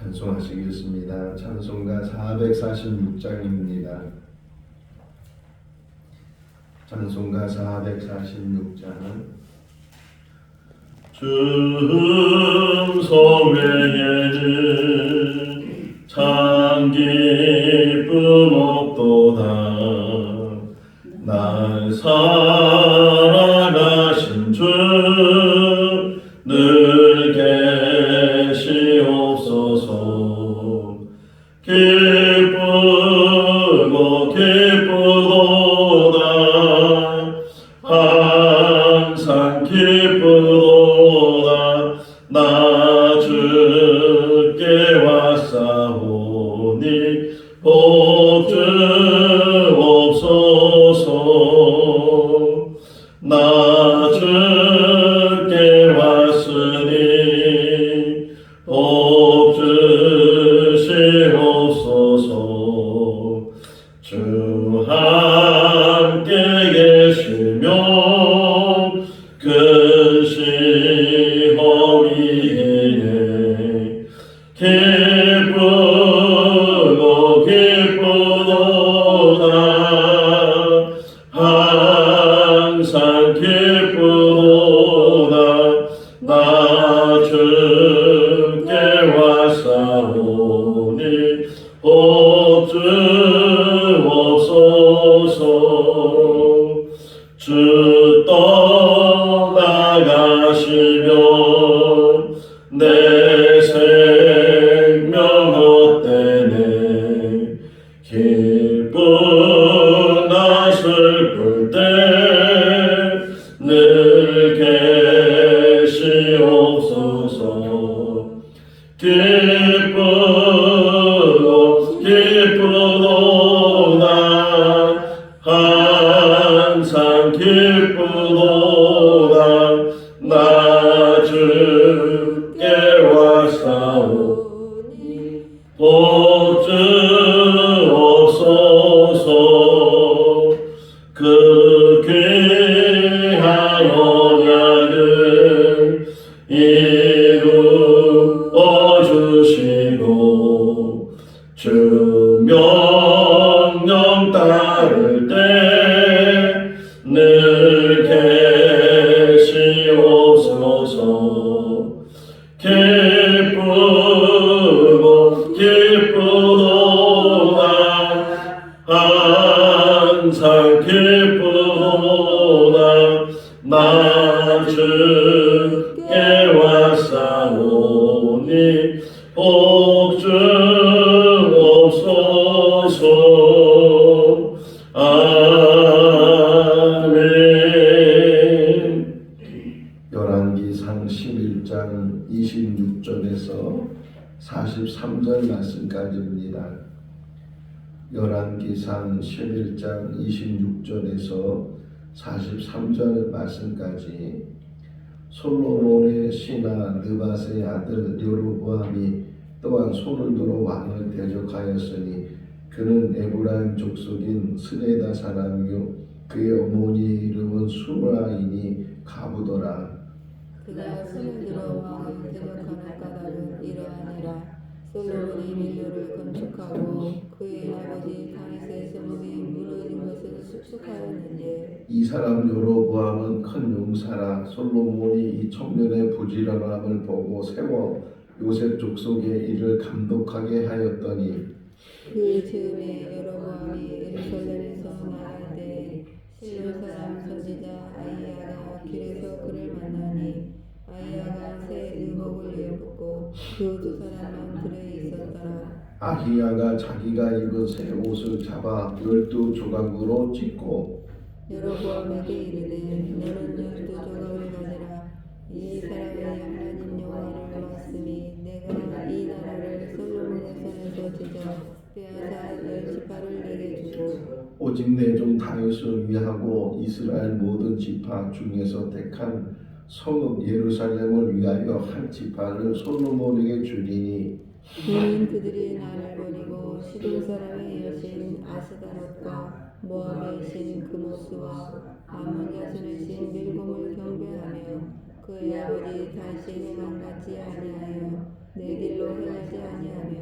찬송하시겠습니다. 찬송가 446장입니다. 찬송가 446장. 중성회에는 참 기쁨 없도다. 날 사랑하신 주 늘 계시옵소서. 기쁘고 기쁘도다. 항상 기쁘도다. 나 주께 왔사오니 복 주옵소서. 나 주께 왔으니 복 주시옵소서. 주 함께 계시며 큰 시험이기에 기쁘고 기쁘도다. 항상 기쁘도다. 나 주께 왔사오니 복 주옵소서. 주 떠나가시면 내 생명 헛되네. 기쁨 나 슬플 때 늘 계시옵소서. 기쁘고 기쁘도다. 항상 기쁘도다. 나 주께 왔사오니 복 주옵소서. 그 귀한 언약을 이루어 주시고 주 명령 따를 때 늘 계시옵소서. 기쁘고 기쁘도다. 항상 기쁘도다. 나 주께 왔사오니 복 주옵소서. 아멘. 열왕기상 11장 26절에서 43절 말씀까지입니다. 열왕기상 11장 26절에서 43절 말씀까지 솔로몬의 신하 느밧의 아들 여로보암이 또한 손을 들어 왕을 대적하였으니 그는 에브라임 족속인 스레다 사람이요 그의 어머니 이름은 수라이니 가부더라. 그가 손을 들어 왕을 대적하는 까닭은 이러하니라. 솔로몬이 밀로를 건축하고 그의 아버지 다윗의 성읍이 무너진 것을 숙숙하였는데 이 사람 여로보암은 큰 용사라. 솔로몬이 이 청년의 부지런함을 보고 세워 요셉 족속의 일을 감독하게 하였더니 그 즈음에 여로보암이 예루살렘에서 나갈 때 실로 사람 선지자 아히야가 길에서 그를 만나니 아히야가 새 의복을 입었고 그 두 사람은 들에 있었더라. 아히야가 자기가 입은 새 옷을 잡아 12조각으로 찢고 여로보암에게 이르되 너는 12조각을 가지라. 이 사람의 하나님 여호와를 말씀이 내가 이 나라를 솔로몬의 손에서 찢어 빼앗아 10지파를 내게 주고 오직 내 종 다윗을 위하고 이스라엘 모든 지파 중에서 택한 성읍 예루살렘을 위하여 한 지파를 솔로몬에게 주리니 이는 그들이 나를 버리고 시돈 사람의 여신 아스다롯과 모압의 신 그모스와 암몬 자손의 신 밀곰을 경배하며 그의 아버지 다윗의 행함 같지 아니하여 내 길로 행하지 아니하며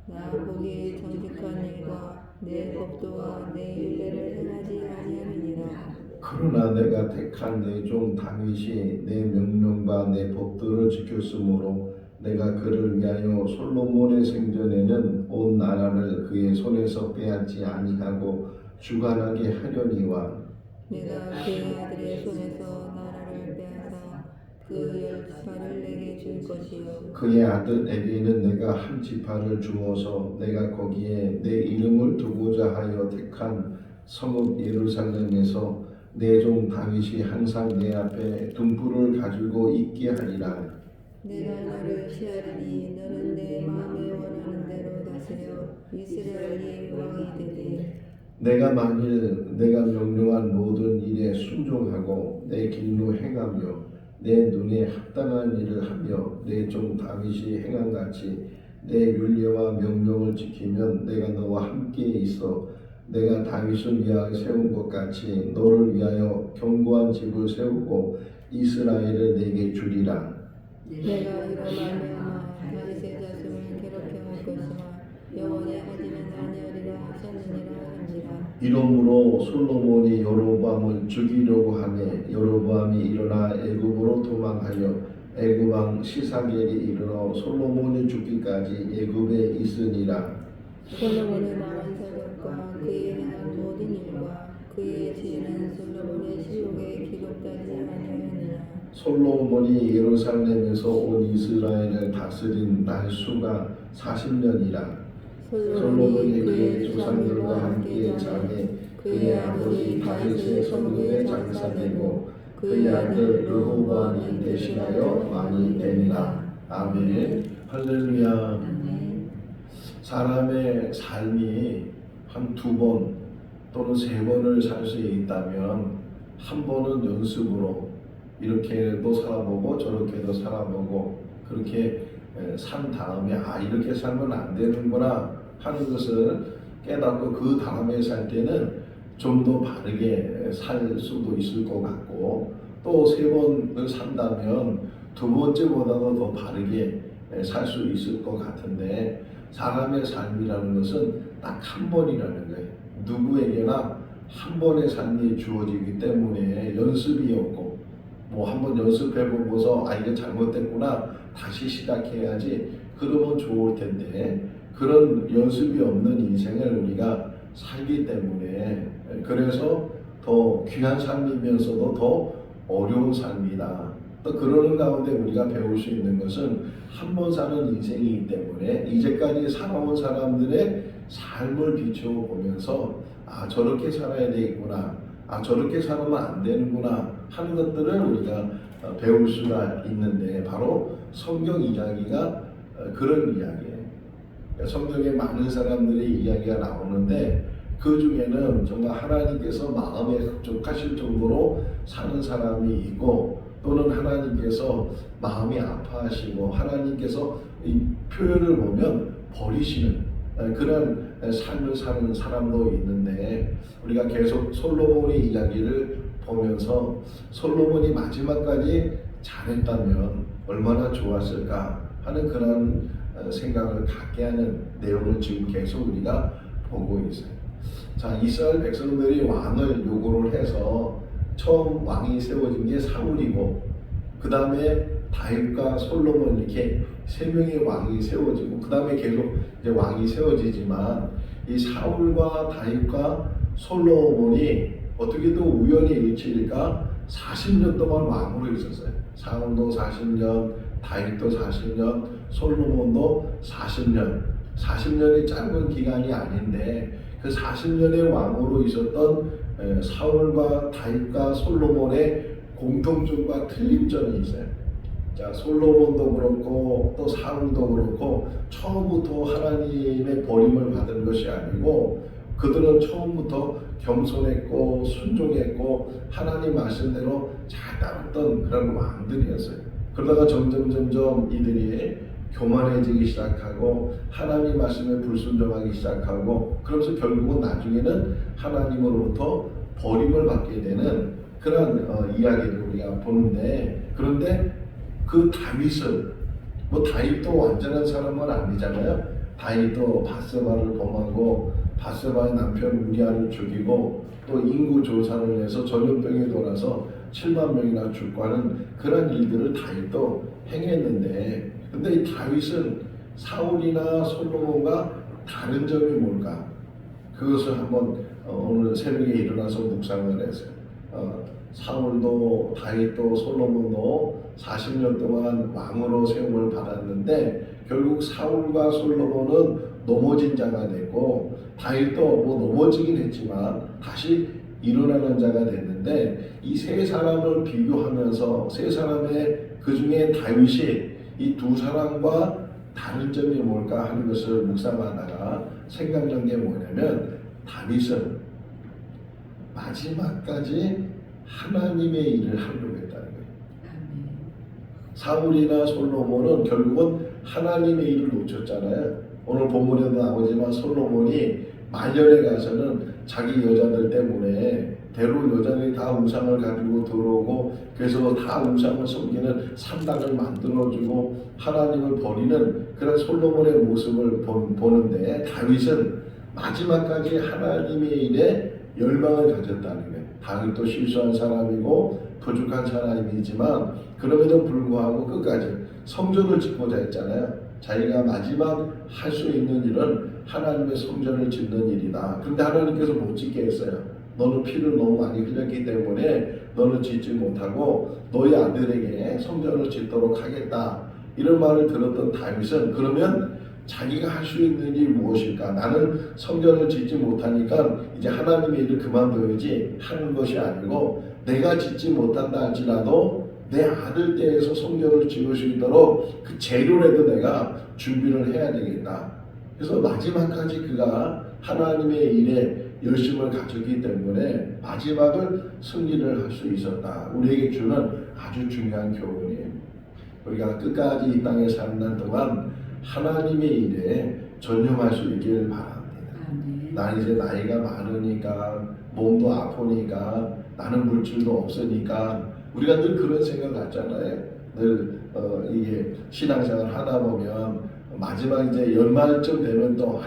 나 보기에 정직한 일과 내 법도와 내 율례를 행하지 아니함이니라. 그러나 내가 택한 내 종 다윗이 내 명령과 내 법도를 지켰으므로 내가 그를 위하여 솔로몬의 생전에는 온 나라를 그의 손에서 빼앗지 아니하고 주관하게 하려니와 내가 그의 아들의 손에서 나라를 빼앗아 그 열지파를 내게 줄 것이요 그의 아들에게는 내가 한 지파를 주어서 내가 거기에 내 이름을 두고자 하여 택한 성읍 예루살렘에서 내 종 다윗이 항상 내 앞에 등불을 가지고 있게 하리라. 내가 너를 시하리니 너는 내 마음에 원하는 대로 다스려 이스라엘의 왕이 되리. 내가 만일 내가 명령한 모든 일에 순종하고 내 길로 행하며 내 눈에 합당한 일을 하며 내 종 다윗이 행한 같이 내 율례와 명령을 지키면 내가 너와 함께 있어 내가 다윗을 위하여 세운 것 같이 너를 위하여 견고한 집을 세우고 이스라엘을 내게 주리라. 내가 이로 말미암아 다윗의 자손을 괴롭게 할 것이나 영원히 하지는 아니하리라 하셨느니라 한지라. 이러므로 솔로몬이 여로보암을 죽이려고 하매 여로보암이 일어나 애굽으로 도망하여 애굽 왕 시사겔이 이르러 솔로몬이 죽기까지 애굽에 있으니라. 솔로몬의 나은 사적과 그의 행한 모든 일과 그의 지혜는 솔로몬의 시록에 기록되지 아니하였느냐. 솔로몬이 예루살렘에서 온 이스라엘을 다스린 날수가 40년이라. 솔로몬이 그의 조상들과 함께 자매 그의 아버지 다윗의 성읍에 장사되고 그의 아들 르호보암이 대신하여 왕이 되니라. 아멘. 할렐루야. 사람의 삶이 한 2번 또는 3번을 살 수 있다면 한 번은 연습으로 이렇게도 살아보고 저렇게도 살아보고 그렇게 산 다음에 이렇게 살면 안 되는구나 하는 것을 깨닫고 그 다음에 살 때는 좀 더 바르게 살 수도 있을 것 같고 또 3번을 산다면 2번째보다도 더 바르게 살 수 있을 것 같은데 사람의 삶이라는 것은 딱 한 번이라는 거예요. 누구에게나 한 번의 삶이 주어지기 때문에 연습이 없고 뭐 한번 연습해 보고서 이게 잘못됐구나 다시 시작해야지 그러면 좋을 텐데 그런 연습이 없는 인생을 우리가 살기 때문에 그래서 더 귀한 삶이면서도 더 어려운 삶이다. 또 그러는 가운데 우리가 배울 수 있는 것은 한 번 사는 인생이기 때문에 이제까지 살아온 사람들의 삶을 비추어 보면서 저렇게 살아야 되겠구나 저렇게 살아면 안 되는구나 하는 것들을 우리가 배울 수가 있는데 바로 성경 이야기가 그런 이야기예요. 성경에 많은 사람들의 이야기가 나오는데 그 중에는 정말 하나님께서 마음에 흡족하실 정도로 사는 사람이 있고 또는 하나님께서 마음이 아파하시고 하나님께서 이 표현을 보면 버리시는 그런 삶을 사는 사람도 있는데 우리가 계속 솔로몬의 이야기를 보면서 솔로몬이 마지막까지 잘했다면 얼마나 좋았을까 하는 그런 생각을 갖게 하는 내용을 지금 계속 우리가 보고 있어요. 자, 이스라엘 백성들이 왕을 요구를 해서 처음 왕이 세워진 게 사울이고 그 다음에 다윗과 솔로몬 이렇게 3명의 왕이 세워지고 그 다음에 계속 이제 왕이 세워지지만 이 사울과 다윗과 솔로몬이 어떻게 또 우연히 일치일까 40년 동안 왕으로 있었어요. 사울도 40년, 다윗도 40년, 솔로몬도 40년. 40년이 짧은 기간이 아닌데 그 40년의 왕으로 있었던 사울과 다윗과 솔로몬의 공통점과 틀린 점이 있어요. 자, 솔로몬도 그렇고 또 사울도 그렇고 처음부터 하나님의 버림을 받은 것이 아니고 그들은 처음부터 겸손했고 순종했고 하나님 말씀대로 잘 따랐던 그런 왕들이었어요. 그러다가 점점 이들이 교만해지기 시작하고 하나님 말씀에 불순종하기 시작하고 그러면서 결국은 나중에는 하나님으로부터 버림을 받게 되는 그런 이야기를 우리가 보는데 그런데 그 다윗은 뭐 다윗도 완전한 사람은 아니잖아요. 다윗도 바세바를 범하고 바세바의 남편 우리아를 죽이고 또 인구 조사를 해서 전염병이 돌아서 7만 명이나 죽고 하는 그런 일들을 다윗도 행했는데, 근데 이 다윗은 사울이나 솔로몬과 다른 점이 뭘까? 그것을 한번 오늘 새벽에 일어나서 묵상을 했어요. 사울도 다윗도 솔로몬도 40년 동안 왕으로 세움을 받았는데 결국 사울과 솔로몬은 넘어진 자가 됐고 다윗도 뭐 넘어지긴 했지만 다시 일어나는 자가 됐는데, 이 세 사람을 비교하면서 세 사람의 그 중에 다윗이 이 두 사람과 다른 점이 뭘까 하는 것을 묵상하다가 생각난 게 뭐냐면, 다윗은 마지막까지 하나님의 일을 하려고 했다는 거예요. 사울이나 솔로몬은 결국은 하나님의 일을 놓쳤잖아요. 오늘 본문에도 나오지만 솔로몬이 말년에 가서는 자기 여자들 때문에 대로 여자들이 다 우상을 가지고 들어오고 그래서 다 우상을 섬기는 산당을 만들어주고 하나님을 버리는 그런 솔로몬의 모습을 보는데, 다윗은 마지막까지 하나님의 일에 열망을 가졌다는 거예요. 다윗도 실수한 사람이고 부족한 사람이지만 그럼에도 불구하고 끝까지 성전을 짓고자 했잖아요. 자기가 마지막 할 수 있는 일은 하나님의 성전을 짓는 일이다. 그런데 하나님께서 못 짓게 했어요. 너는 피를 너무 많이 흘렸기 때문에 너는 짓지 못하고 너희 아들에게 성전을 짓도록 하겠다. 이런 말을 들었던 다윗은 그러면 자기가 할 수 있는 일이 무엇일까? 나는 성전을 짓지 못하니까 이제 하나님의 일을 그만둬야지 하는 것이 아니고, 내가 짓지 못한다 할지라도 내 아들 떼에서 성전을 지을 수 있도록 그 재료라도 내가 준비를 해야 되겠다. 그래서 마지막까지 그가 하나님의 일에 열심을 가졌기 때문에 마지막을 승리를 할 수 있었다. 우리에게 주는 아주 중요한 교훈이에요. 우리가 끝까지 이 땅에 사는 날 동안 하나님의 일에 전념할 수 있기를 바랍니다. 나 이제 나이가 많으니까 몸도 아프니까 나는 물질도 없으니까 우리가 늘 그런 생각 갖잖아요. 늘 이게 신앙생활 하다 보면 마지막 이제 연말쯤 되면 또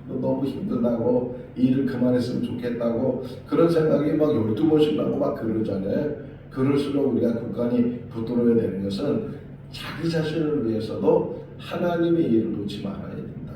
너무 힘들다고 일을 그만했으면 좋겠다고 그런 생각이 막 12번씩 나고 막 그러잖아요. 그럴수록 우리가 굳건히 붙들어야 되는 것은 자기 자신을 위해서도 하나님의 일을 놓지 말아야 된다.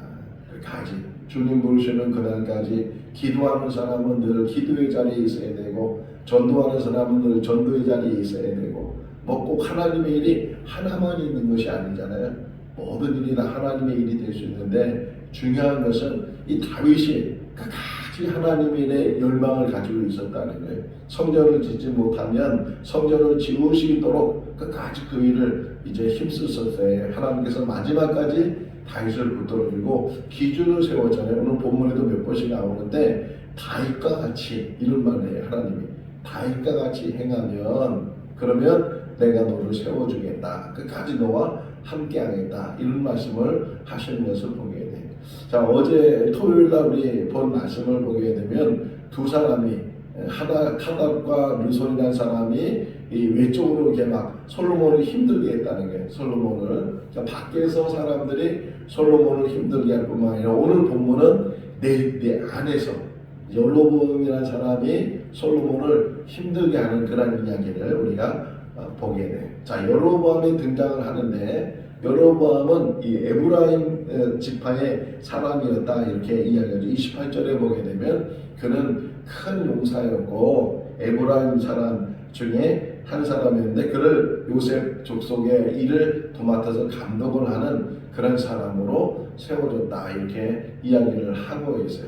끝까지 주님 부르시는 그날까지 기도하는 사람은 늘 기도의 자리에 있어야 되고, 전도하는 사람은 늘 전도의 자리에 있어야 되고, 뭐 꼭 하나님의 일이 하나만 있는 것이 아니잖아요. 모든 일이 다 하나님의 일이 될 수 있는데, 중요한 것은 이 다윗이 끝까지 하나님의 일에 열망을 가지고 있었다는 거예요. 성전을 짓지 못하면 성전을 지을 수 있도록 끝까지 그 일을 이제 힘쓰셨어요. 하나님께서 마지막까지 다윗을 붙들어주고 기준을 세웠잖아요. 오늘 본문에도 몇 번씩 나오는데 다윗과 같이 이런 말을 해요. 하나님이 다윗과 같이 행하면 그러면 내가 너를 세워주겠다. 끝까지 너와 함께하겠다. 이런 말씀을 하시는 것을 보게 돼요. 자, 어제 토요일날 우리 본 말씀을 보게 되면 두 사람이 하닷과 르손이라는 사람이 이 외적으로 이렇게 막 솔로몬을 힘들게 했다는 거예요. 솔로몬을 밖에서 사람들이 솔로몬을 힘들게 할 뿐만 아니라 오늘 본문은 내 안에서 여로보암이라는 사람이 솔로몬을 힘들게 하는 그런 이야기를 우리가 보게 돼요. 자, 여로보암이 등장을 하는데 여로보암은 이 에브라임 지파의 사람이었다 이렇게 이야기하죠. 28절에 보게 되면 그는 큰 용사였고 에브라임 사람 중에 한 사람이었는데 그를 요셉 족속의 일을 도맡아서 감독을 하는 그런 사람으로 세워졌다 이렇게 이야기를 하고 있어요.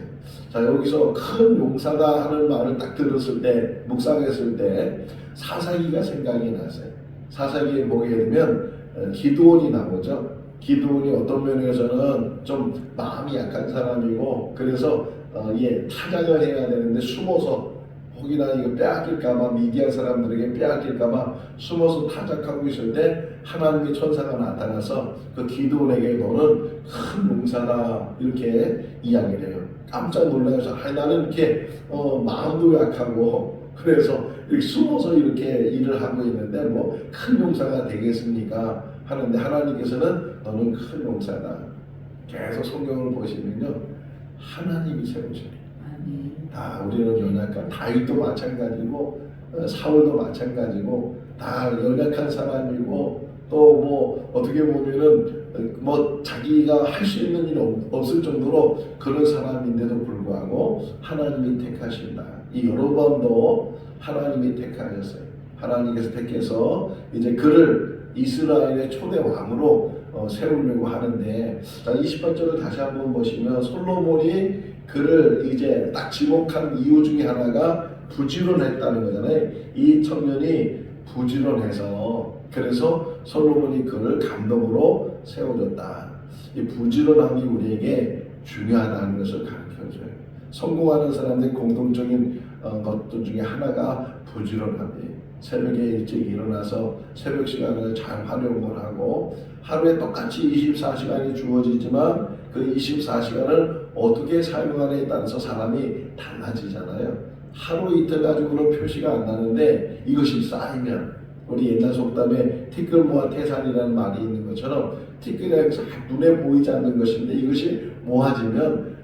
자, 여기서 큰 용사다 하는 말을 딱 들었을 때 묵상했을 때 사사기가 생각이 났어요. 사사기에 보게 되면 기드온이 나오죠. 기드온이 어떤 면에서는 좀 마음이 약한 사람이고 그래서 타작을 해야 되는데 숨어서 혹이나 이거 빼앗길까봐 미디안 사람들에게 빼앗길까봐 숨어서 타작하고 있을 때 하나님의 천사가 나타나서 그 기드온에게 너는 큰 용사다 이렇게 이야기를 해요. 깜짝 놀라서 나는 이렇게 마음도 약하고 그래서 이렇게 숨어서 이렇게 일을 하고 있는데 뭐 큰 용사가 되겠습니까 하는데 하나님께서는 너는 큰 용사다. 계속 성경을 보시면요, 하나님이 세우셔요. 다 우리는 연약한, 다윗도 마찬가지고 사울도 마찬가지고 다 연약한 사람이고, 또 뭐 어떻게 보면은 뭐 자기가 할 수 있는 일이 없을 정도로 그런 사람인데도 불구하고 하나님이 택하신다. 이 여로보암도 하나님이 택하셨어요. 하나님께서 택해서 이제 그를 이스라엘의 초대 왕으로 세우려고 하는데, 자 28절을 다시 한번 보시면 솔로몬이 그를 이제 딱 지목한 이유 중에 하나가 부지런했다는 거잖아요. 이 청년이 부지런해서, 그래서 솔로몬이 그를 감독으로 세워줬다. 이 부지런함이 우리에게 중요하다는 것을 가르쳐줘요. 성공하는 사람들의 공통적인 것들 중에 하나가 부지런함이에요. 새벽에 일찍 일어나서 새벽 시간을 잘 활용을 하고, 하루에 똑같이 24시간이 주어지지만 그 24시간을 어떻게 사용하느냐에 따라서 사람이 달라지잖아요. 하루 이틀 가지고는 표시가 안 나는데 이것이 쌓이면, 우리 옛날 속담에 티끌 모아 태산이라는 말이 있는 것처럼 티끌이 잘 눈에 보이지 않는 것인데 이것이 모아지면,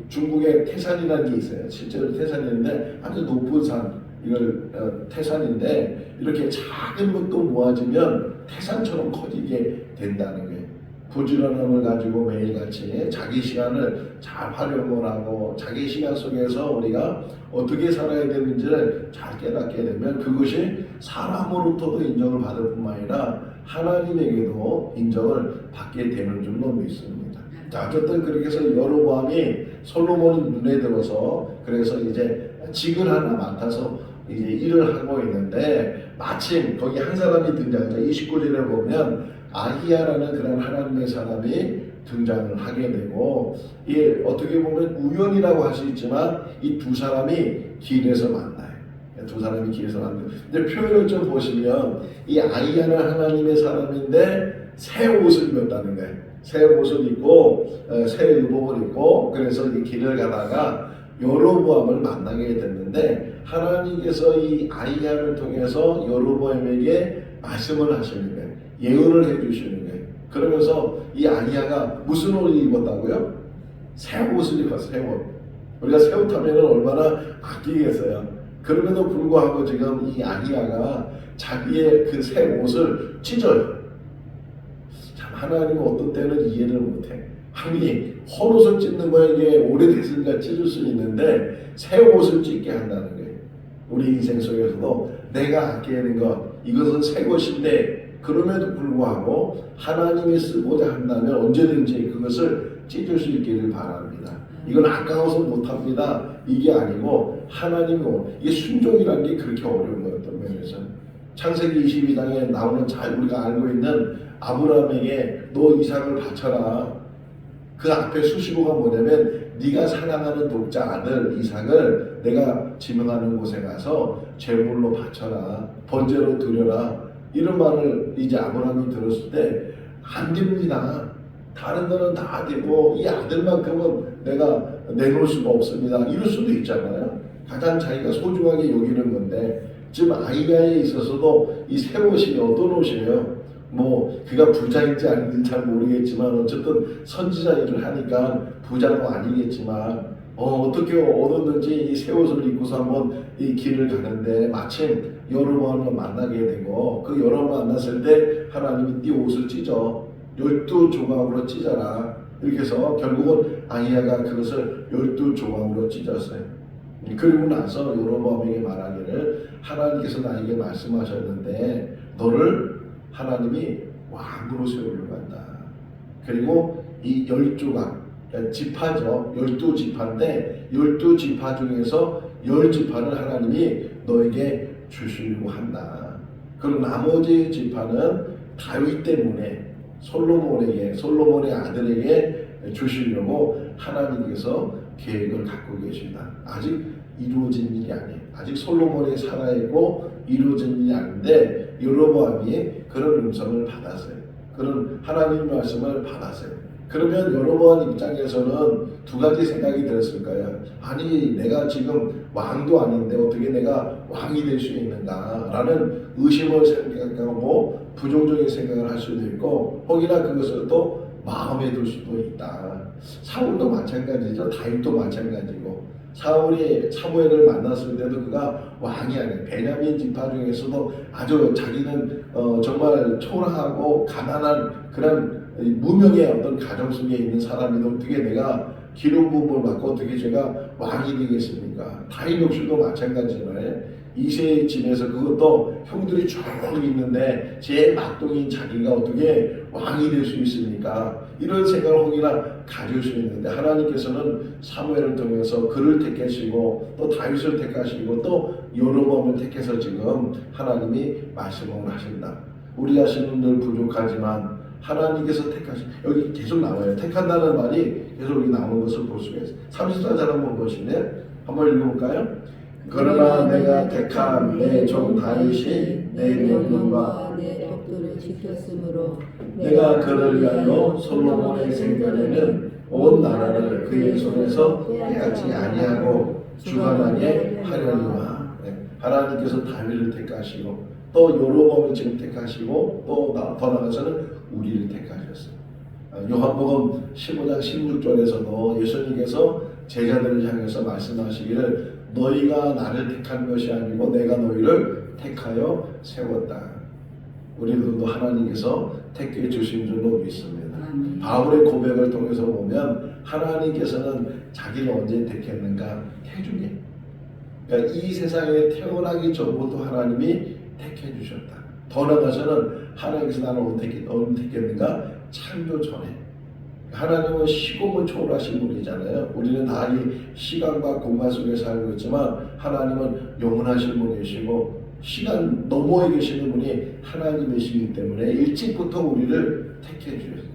중국에 태산이라는 게 있어요. 실제로 태산인데 아주 높은 산, 이걸 태산인데 이렇게 작은 것도 모아지면 태산처럼 커지게 된다는 거예요. 부지런함을 가지고 매일같이 자기 시간을 잘 활용을 하고 자기 시간 속에서 우리가 어떻게 살아야 되는지를 잘 깨닫게 되면 그것이 사람으로부터도 인정을 받을 뿐만 아니라 하나님에게도 인정을 받게 되는 줄로 믿습니다. 자, 어쨌든 그렇게 해서 여로보암이 솔로몬 눈에 들어서, 그래서 이제 직을 하나 맡아서 이제 일을 하고 있는데, 마침 거기 한 사람이 등장하죠. 29절에 보면 아히야라는 그런 하나님의 사람이 등장을 하게 되고, 이 어떻게 보면 우연이라고 할 수 있지만 이 두 사람이 길에서 만나요. 두 사람이 길에서 만나요. 근데 표현을 좀 보시면 이 아히야는 하나님의 사람인데 새 옷을 입었다는 거예요. 새 옷을 입고 새 의복을 입고, 그래서 이 길을 가다가 여로보암을 만나게 됐는데, 하나님께서 이 아히야를 통해서 여로보암에게 말씀을 하시는 거예요. 예언을 해주시는 거예요. 그러면서 이 아히야가 무슨 옷을 입었다고요? 새 옷을 입었어요. 새 옷. 우리가 새 옷 하면 얼마나 아끼겠어요. 그럼에도 불구하고 지금 이 아히야가 자기의 그 새 옷을 찢어요. 참, 하나님은 어떤 때는 이해를 못해. 아니, 헛옷을 찢는 거야, 이게 오래됐으니까 찢을 수 있는데 새 옷을 찢게 한다는 거예요. 우리 인생 속에서도 내가 아끼는 야되는 것, 이것은 새 것인데 그럼에도 불구하고 하나님이 쓰고자 한다면 언제든지 그것을 찢을 수 있기를 바랍니다. 이건 아까워서 못합니다. 이게 아니고 하나님이, 이게 순종이라는 게 그렇게 어려운 거예요. 어떤 면에서 창세기 22장에 나오는 잘 우리가 알고 있는 아브라함에게 너 이삭을 바쳐라. 그 앞에 수식어가 뭐냐면 네가 사랑하는 독자 아들 이삭을 내가 지명하는 곳에 가서 제물로 바쳐라. 번제로 드려라. 이런 말을 이제 아브라함이 들었을 때 안 됩니다. 다른 거는 다 되고 이 아들만큼은 내가 내놓을 수가 없습니다. 이럴 수도 있잖아요. 가장 자기가 소중하게 여기는 건데, 지금 아히야에 있어서도 이 새 옷이 어떤 옷이에요? 뭐 그가 부자인지 아닌지 잘 모르겠지만 어쨌든 선지자 일을 하니까 부자도 아니겠지만 어떻게 얻었는지 이 새 옷을 입고서 한번 이 길을 가는데 마침 여로보암을 만나게 되고, 그 여로보암 만났을 때 하나님이 네 옷을 찢어 12조각으로 찢어라. 이렇게 해서 결국은 아히야가 그것을 12조각으로 찢었어요. 그리고 나서 여로보암에게 말하기를 하나님께서 나에게 말씀하셨는데 너를 하나님이 왕으로 세우려고 한다. 그리고 이 10조각, 지파죠. 12지파인데 12지파 중에서 10지파를 하나님이 너에게 주시려고 한다. 그리고 나머지 지파는 다윗 때문에 솔로몬의 아들에게 주시려고 하나님께서 계획을 갖고 계신다. 아직 이루어진 일이 아니에요. 아직 솔로몬이 살아있고 이루어진 일이 아닌데 여로보암이 그런 음성을 받았어요. 그런 하나님 말씀을 받았어요. 그러면 여로보암 입장에서는 두 가지 생각이 들었을 거예요. 아니, 내가 지금 왕도 아닌데 어떻게 내가 왕이 될 수 있는가 라는 의심을 생각하고 부정적인 생각을 할 수도 있고 혹이나 그것을 또 마음에 둘 수도 있다. 사울도 마찬가지죠. 다윗도 마찬가지고 사울이 사무엘을 만났을 때도 그가 왕이 아니에요. 베냐민 지파 중에서도 아주 자기는 정말 초라하고 가난한 그런 무명의 어떤 가정 속에 있는 사람인데 어떻게 내가 기름 부음을 받고 어떻게 제가 왕이 되겠습니까? 다윗 역시도 마찬가지잖아요. 이세의 집에서 그것도 형들이 쭉 있는데 제 막둥이인 자기가 어떻게 왕이 될 수 있습니까? 이런 생각을 혹이나 가질 수 있는데 하나님께서는 사무엘을 통해서 그를 택하시고 또 다윗을 택하시고 또 여로보암을 택해서 지금 하나님이 말씀을 하신다. 우리 자신은 늘 부족하지만 하나님께서 택하신, 여기 계속 나와요. 택한다는 말이 계속 여기 나오는 것을 볼 수가 있어요. 34절 한번 보시면 한번 읽어볼까요? 그러나 내가 택한 내 종 다윗이 내 명령과 내 벽도를 지켰으므로 내가 그를 위하여 솔로몬의 생전에는 온 나라를 그의 손에서 빼앗지 아니하고 주관하게 하려니와. 하나님께서 다윗을 택하시고 또 여로보암을 지금 택하시고 또 더 나아가서는 우리를 택하셨어요. 요한복음 15장 16절에서도 예수님께서 제자들을 향해서 말씀하시기를 너희가 나를 택한 것이 아니고 내가 너희를 택하여 세웠다. 우리들도 하나님께서 택해 주신 줄로 믿습니다. 바울의 고백을 통해서 보면 하나님께서는 자기를 언제 택했는가? 태중에. 그러니까 이 세상에 태어나기 전부터 하나님이 택해 주셨다. 더 나아가서는 하나님께서 나를 언제 택했는가? 창조 전에. 하나님은 시공을 초월하신 분이잖아요. 우리는 다 이 시간과 공간 속에 살고 있지만 하나님은 영원하신 분이시고 시간 너머에 계시는 분이 하나님이시기 때문에 일찍부터 우리를 택해 주셨어요.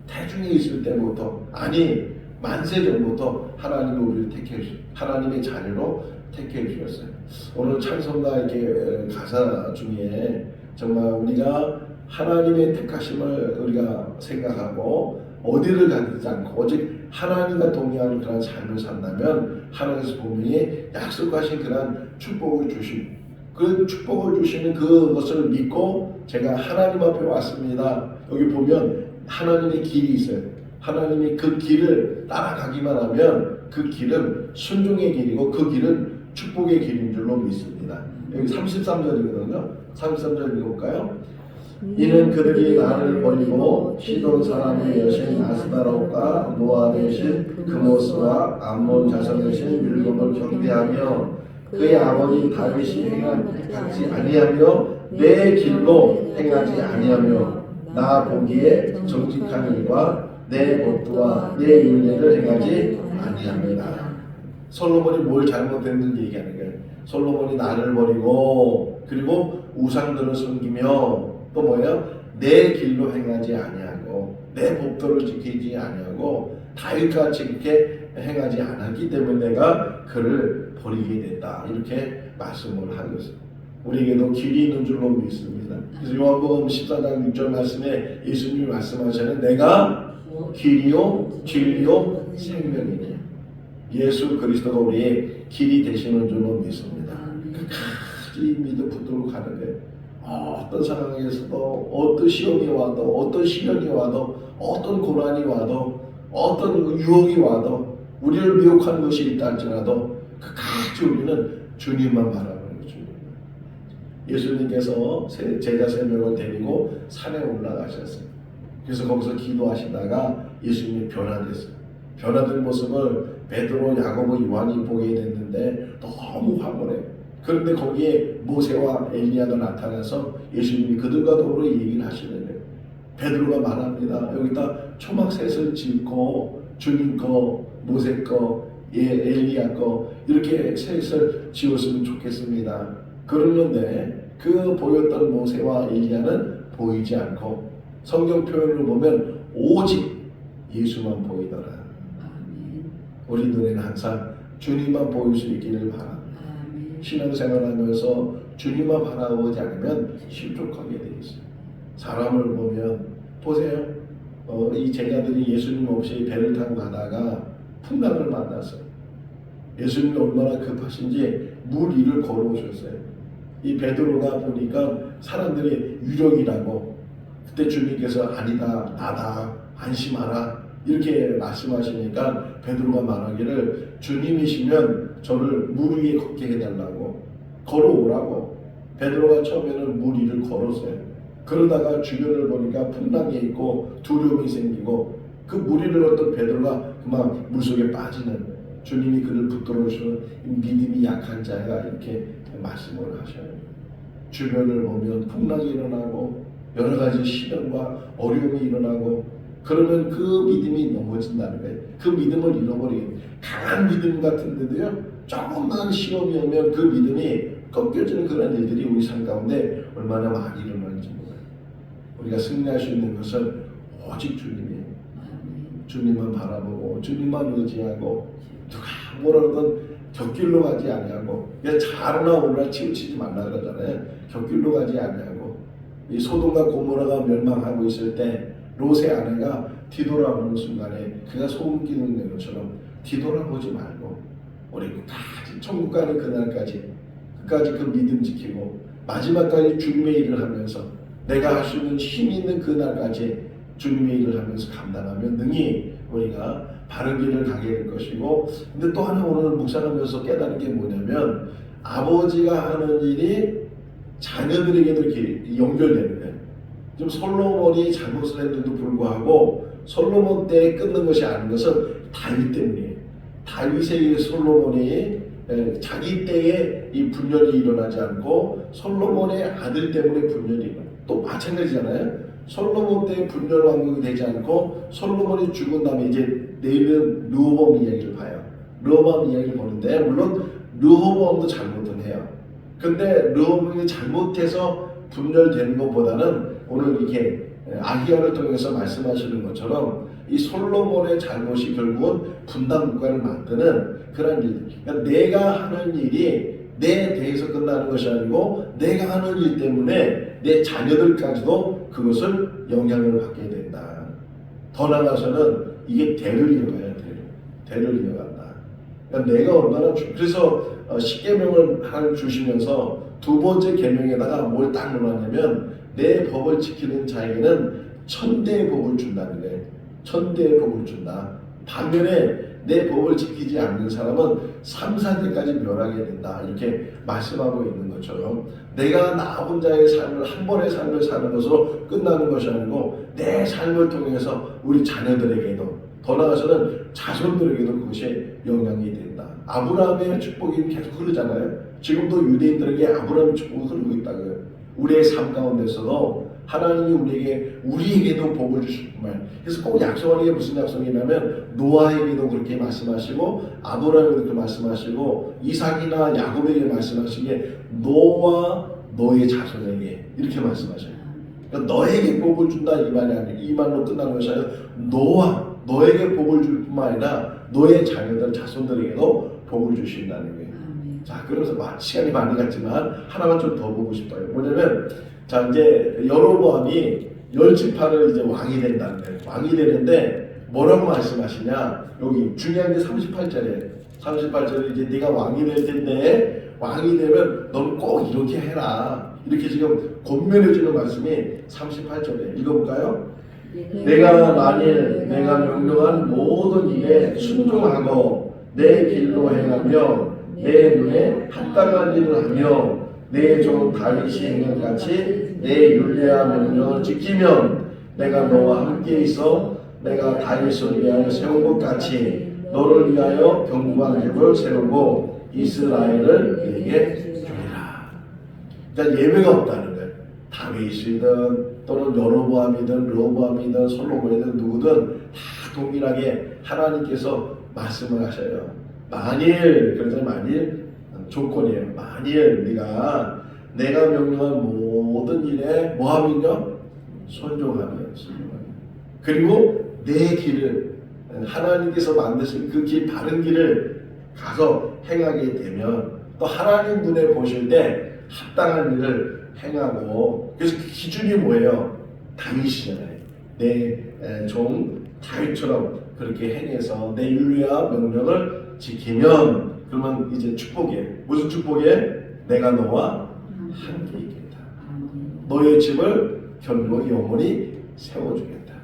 태중에 있을 때부터 아니 만세 전부터 하나님이 우리를 택해 주셨어요. 하나님의 자녀로 택해 주셨어요. 오늘 찬송가 이렇게 가사 중에 정말 우리가 하나님의 택하심을 우리가 생각하고 어디를 가지 않고 오직 하나님과 동의하는 그런 삶을 산다면 하나님께서 분명히 약속하신 그런 축복을 주시고 그 축복을 주시는 그것을 믿고 제가 하나님 앞에 왔습니다. 여기 보면 하나님의 길이 있어요. 하나님이 그 길을 따라가기만 하면 그 길은 순종의 길이고 그 길은 축복의 길인 줄로 믿습니다. 여기 33절이거든요. 33절 읽어볼까요? 이는 그들이 나를 버리고 시돈 사람의 여신 아스다롯과 모압 여신 그모스와 암몬 자손 여신 율곡을 경배하며 그의 아버지 다윗이 행하지 아니하며 내 길로 행하지 아니하며 나 보기에 정직한 일과 내 법도와 내 윤례를 행하지 아니합니다. 솔로몬이 뭘 잘못했는지 얘기하는 거예요. 솔로몬이 나를 버리고 그리고 우상들을 섬기며 또 뭐예요? 내 길로 행하지 아니하고 내 법도를 지키지 아니하고 다윗같이 그렇게 행하지 않았기 때문에 내가 그를 버리게 됐다. 이렇게 말씀을 하는 것입니다. 우리에게도 길이 있는 줄로 믿습니다. 그래서 요한복음 14장 6절 말씀에 예수님이 말씀하시는 내가 길이요 진리요 생명이니 예수 그리스도가 우리의 길이 되시는 줄로 믿습니다. 끝까지 믿음 붙들고 가는 거예요. 어떤 상황에서도 어떤 시험이 와도 어떤 시련이 와도 어떤 고난이 와도 어떤 유혹이 와도 우리를 미혹하는 것이 있다 할지라도 끝까지 우리는 주님만 바라보는 거죠. 예수님께서 제자 3명을 데리고 산에 올라가셨어요. 그래서 거기서 기도하시다가 예수님이 변화됐어요. 변화된 모습을 베드로, 야고보, 요한이 보게 됐는데 너무 황홀해요. 그런데 거기에 모세와 엘리야가 나타나서 예수님이 그들과 더불어 얘기를 하시는 거예요. 베드로가 말합니다. 여기다 초막셋을 짓고 주님 거, 모세 거, 엘리야 거 이렇게 셋을 지었으면 좋겠습니다. 그러는데 그 보였던 모세와 엘리야는 보이지 않고 성경 표현을 보면 오직 예수만 보이더라. 우리 눈에는 항상 주님만 보일 수 있기를 바랍니다. 신앙생활하면서 주님만 바라보지 않으면 실족하게 되어 있어요. 사람을 보면 보세요. 이 제자들이 예수님 없이 배를 타고 가다가 풍랑을 만났어요. 예수님이 얼마나 급하신지 물 위를 걸어오셨어요. 이 베드로가 보니까 사람들이 유력이라고, 그때 주님께서 아니다, 나다, 안심하라 이렇게 말씀하시니까 베드로가 말하기를 주님이시면 저를 물 위에 걷게 해달라고, 걸어오라고. 베드로가 처음에는 물 위를 걸었어요. 그러다가 주변을 보니까 풍랑이 있고 두려움이 생기고 그 물 위를 걷던 베드로가 그만 물속에 빠지는, 주님이 그를 붙들어주는 믿음이 약한 자가 이렇게 말씀을 하셔요. 주변을 보면 풍랑이 일어나고 여러 가지 시련과 어려움이 일어나고 그러면 그 믿음이 넘어진다는 거예요. 그 믿음을 잃어버리게, 강한 믿음 같은데도요, 조금만 시험이 오면 그 믿음이 꺾여지는 그런 일들이 우리 삶 가운데 얼마나 많이 일어나는지 몰라요. 우리가 승리할 수 있는 것은 오직 주님이에요. 주님만 바라보고 주님만 의지하고 누가 뭐라든 곁길로 가지 아니하고, 자르나 오르나 치우치지 말라 그러잖아요. 곁길로 가지 아니하고. 이 소돔과 고모라가 멸망하고 있을 때 롯의 아내가 뒤돌아보는 순간에 그가 소금 끼는 것처럼 뒤돌아보지 말고 우리 끝까지 천국 가는 그날까지 끝까지 그 믿음 지키고 마지막까지 주님의 일을 하면서 내가 할 수 있는 힘이 있는 그날까지 주님의 일을 하면서 감당하면 능히 우리가 바른 길을 가게 될 것이고, 근데 또 하나 오늘 묵상하면서 깨달은 게 뭐냐면 아버지가 하는 일이 자녀들에게도 이렇게 연결되는 거예요. 좀 솔로몬이 잘못을 했는데도 불구하고 솔로몬 때에 끊는 것이 아닌 것은 다윗 때문이에요. 다윗의 솔로몬이 자기 때에 이 분열이 일어나지 않고 솔로몬의 아들 때문에 분열이 일어나요. 또 마찬가지잖아요. 솔로몬 때 분열 왕국이 되지 않고 솔로몬이 죽은 다음에 이제 내일은 르호보암 이야기를 봐요. 르호보암 이야기를 보는데 물론 르호보암도 잘못은 해요. 근데 르호보암이 잘못해서 분열되는 것보다는 오늘 이렇게 아히야를 통해서 말씀하시는 것처럼 이 솔로몬의 잘못이 결국은 분단 국가를 만드는 그런 일. 그러니까 내가 하는 일이 내 대해서 끝나는 것이 아니고 내가 하는 일 때문에 내 자녀들까지도 그것을 영향을 받게 된다. 더 나아가서는 이게 대를 이어가야 돼요. 대를 이어간다. 그러니까 내가 얼마나 그래서 십계명을 하나님 주시면서 두 번째 계명에다가 뭘 딱 넣어놨냐면 내 법을 지키는 자에게는 천대의 복을 준다는 거예요. 천대의 복을 준다. 반면에 내 법을 지키지 않는 사람은 3, 4대까지 멸하게 된다. 이렇게 말씀하고 있는 것처럼 내가 나 혼자의 삶을 한 번의 삶을 사는 것으로 끝나는 것이 아니고 내 삶을 통해서 우리 자녀들에게도 더 나아가서는 자손들에게도 그것이 영향이 된다. 아브라함의 축복이 계속 흐르잖아요. 지금도 유대인들에게 아브라함의 축복이 흐르고 있다고요. 우리의 삶 가운데서도 하나님이 우리에게도 복을 주실 뿐만. 그래서 꼭 약속하는 게 무슨 약속이냐면 노아에게도 그렇게 말씀하시고 아브라함에게도 그렇게 말씀하시고 이삭이나 야곱에게 말씀하신 게 너와 너의 자손에게 이렇게 말씀하셔요. 그러니까 너에게 복을 준다 이 말이 아니에요. 이 말로 끝나는 것이 아니라 너와 너에게 복을 줄 뿐만 아니라 너의 자녀들 자손들에게도 복을 주신다는 거예요. 자, 그래서 시간이 많이 갔지만 하나만 좀 더 보고 싶어요. 뭐냐면 자, 이제 여로보암이 10지파를 이제 왕이 된다는 거예요. 왕이 되는데 뭐라고 말씀하시냐? 여기 중요한 게 38절에 38절에 이제 네가 왕이 될 텐데 왕이 되면 너는 꼭 이렇게 해라. 이렇게 지금 권면해 주는 말씀이 38절에 읽어볼까요? 내가 만일 내가 명령한 모든 일에 순종하고 내 길로 행하며 내 눈에 합당한 일을 하며 내 종 다윗이 행한 같이 내 율례와 명령을 지키면 내가 너와 함께 있어 내가 다윗을 위하여 세운 것 같이 너를 위하여 견고한 집을 세우고 이스라엘을 내게 주리라. 그러니까 예외가 없다는 거예요. 다윗이든 또는 여로보암이든 르호보암이든 솔로몬이든 누구든 다 동일하게 하나님께서 말씀을 하셔요. 그래서 만일 조건이에요. 만일 내가 명령한 모든 일에 뭐하면요? 순종하면. 그리고 내 길을 하나님께서 만드신 그 길, 바른 길을 가서 행하게 되면 또 하나님 눈에 보실 때 합당한 일을 행하고, 그래서 그 기준이 뭐예요? 다윗이잖아요. 내 종 다윗처럼 그렇게 행해서 내 율례와 명령을 지키면 그러면 이제 축복이에요. 무슨 축복이에요? 내가 너와 함께 있겠다. 너의 집을 결국 영원히 세워주겠다.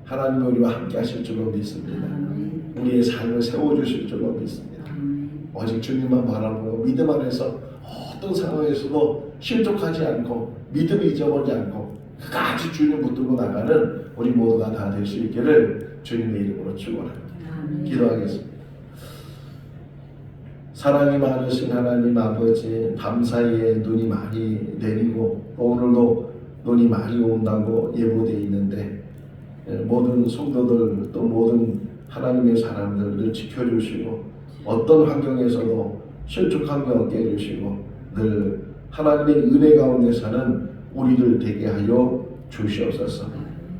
하나님 우리와 함께 하실 줄로 믿습니다. 우리의 삶을 세워주실 줄로 믿습니다. 오직 주님만 바라보고 믿음 안에서 어떤 상황에서도 실족하지 않고 믿음을 잊어버리지 않고 끝까지 주님 붙들고 나가는 우리 모두가 다 될 수 있기를 주님의 이름으로 축원합니다. 기도하겠습니다. 사랑이 많으신 하나님 아버지, 밤사이에 눈이 많이 내리고 오늘도 눈이 많이 온다고 예보되어 있는데 모든 성도들 또 모든 하나님의 사람들을 지켜주시고 어떤 환경에서도 실족함이 없게 해주시고 늘 하나님의 은혜 가운데 사는 우리를 되게 하여 주시옵소서.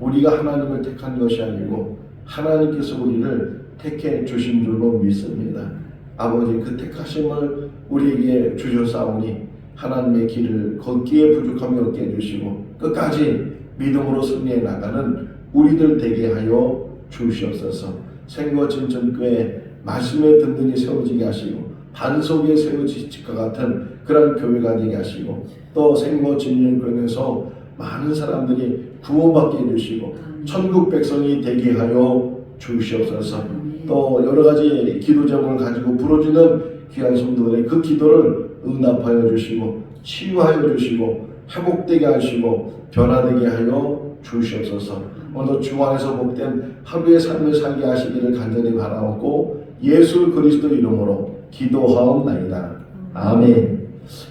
우리가 하나님을 택한 것이 아니고 하나님께서 우리를 택해 주신 줄로 믿습니다. 아버지 그 택하심을 우리에게 주셨사오니 하나님의 길을 걷기에 부족함이 없게 해주시고 끝까지 믿음으로 승리해 나가는 우리들 되게 하여 주시옵소서. 생거진전교회 말씀에 든든히 세워지게 하시고 반석에 세워질 것 같은 그런 교회가 되게 하시고 또 생거진전교회에서 많은 사람들이 구원받게 해주시고 천국 백성이 되게 하여 주시옵소서. 또 여러 가지 기도 제목을 가지고 부르짖는 귀한 성도들의 그 기도를 응답하여 주시고 치유하여 주시고 회복되게 하시고 변화되게 하여 주시옵소서. 오늘도 주 안에서 복된 하루의 삶을 살게 하시기를 간절히 바라옵고 예수 그리스도 이름으로 기도하옵나이다. 아멘.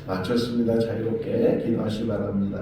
마쳤습니다. 자유롭게 기도하시 바랍니다.